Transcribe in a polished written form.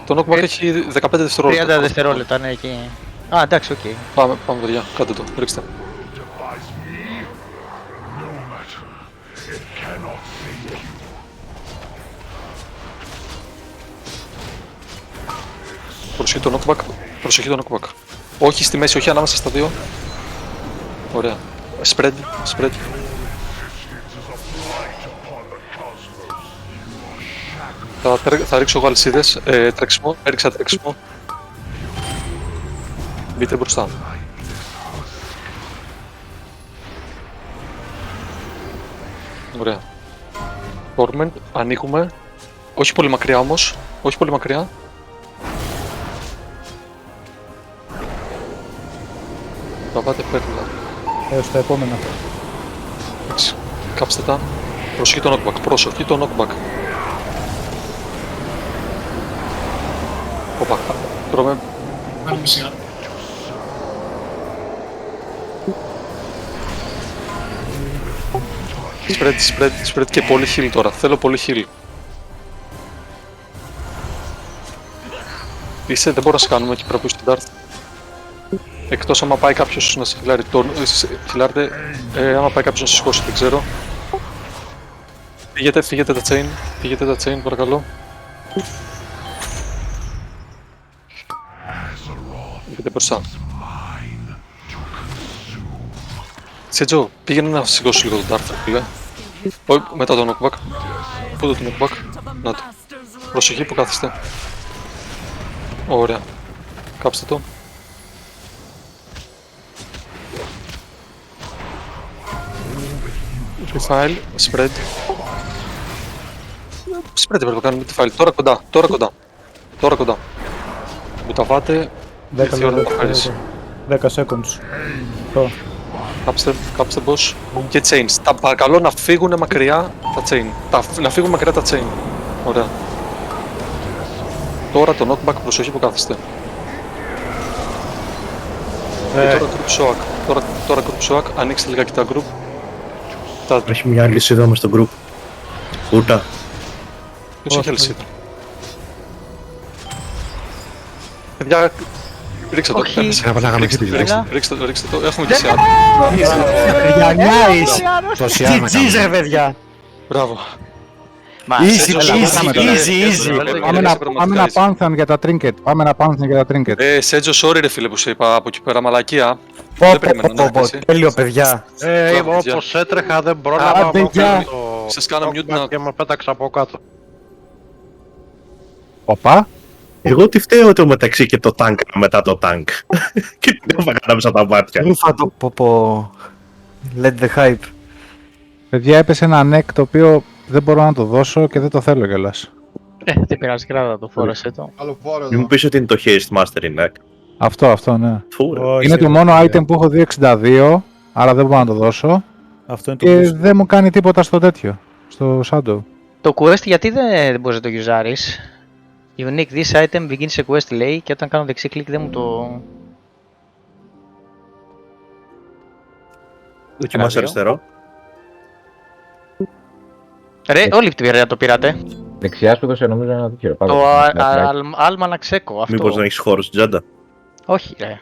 Το knockback έχει 15 δευτερόλεπτα. 30 δευτερόλεπτα, ναι, εκεί. Α, εντάξει, οκ. Πάμε παιδιά, κάντε το, ρίξτε. Προσοχή το knockback, προσοχή το knockback. Όχι στη μέση, όχι ανάμεσα στα δύο. Ωραία. Spread. Θα ρίξω εγώ αλυσίδες, τρέξιμο, έριξα τρέξιμο. Μπείτε μπροστά. Ωραία. Torment, ανοίγουμε. Όχι πολύ μακριά όμως, όχι πολύ μακριά. Θα πάτε πέρντα. Έως τα επόμενα. Εντάξει, κάψτε τα. Προσοχή το knockback, προσοχή το knockback. Οπα, τρώμε. Πάμε σιγά. Spread και πολύ heal τώρα. Θέλω πολύ heal. Δεν μπορώ να σε κάνουμε εκεί πέρα που είσαι στην Darth. Εκτός άμα πάει κάποιος να σε χιλάρει. Χιλάρτε, άμα πάει κάποιος να σε σηκώσει, δεν ξέρω. Φύγετε τα chain, παρακαλώ. Μπείτε μπροστά. Σέτζο, πήγαινε να σηκώσει λίγο τον Darth, φίλε. Μετά το knockback. Πού το knockback. Να το. Προσοχή που κάθεστε. Ωραία. Κάψτε το. Defile, spread. Spread πρέπει να κάνουμε defile. Τώρα κοντά. Μου τα πάτε. 10 ήρθε η ώρα να τα φέρεις. 10 seconds. Το. Κάψτε boss. Και chains. Τα παρακαλώ να φύγουν μακριά τα chain. Να φύγουν μακριά τα chain. Ωραία. Τώρα το knockback, προσοχή που κάθεστε. Και τώρα group shock. Τώρα group shock. Ανοίξτε λιγάκι τα group. Έχει μια αλυσίδα μες στο group. Ούτα. Ποιος έχει αλυσίδα. Παιδιά, ρίξτε το. Ρίξτε το. Έχουμε και σε άτομα. Για nice! Τι ρε παιδιά! Μπράβο. Easy. Πάμε να πάνθαν για τα trinket. Σέτζο, sorry ρε φίλε που σε είπα από εκεί πέρα, μαλακία. Δεν περίμενα να έρθει. Τέλειο παιδιά. Όπως έτρεχα δεν πρόλαβα Σας κάνω mute να... και με πέταξα από κάτω. Οπα. Εγώ τι φταίω το μεταξύ και το tank μετά το tank. Και την έφαγα ανάμεσα τα μάτια. Ρούφα το πω. Let the hype. Παιδιά έπεσε ένα neck το οποίο δεν μπορώ να το δώσω και δεν το θέλω κιόλας. Δεν πειράζει, κράτα το, φόρεσε το. Άλλο φόρο Μην μου εδώ. πεις ότι είναι το haste master in neck. Αυτό ναι. Φούρε. Είναι το μόνο item που έχω 262, άρα δεν μπορώ να το δώσω. Αυτό είναι το Και boost. δεν μου κάνει τίποτα στο τέτοιο, στο Shadow. Το quest γιατί δεν μπορείς να το γιουζάρεις. Unique this item begins a quest λέει και όταν κάνω δεξί κλικ δεν μου το... Δοκιμάσαι αριστερό. Ρε, όλοι το πήρατε. Δεξιά σου δώσε νομίζω ένα τέτοιο. Το Almanac Echo αυτό. Μήπως δεν έχεις χώρο στην τσάντα. Όχι ρε.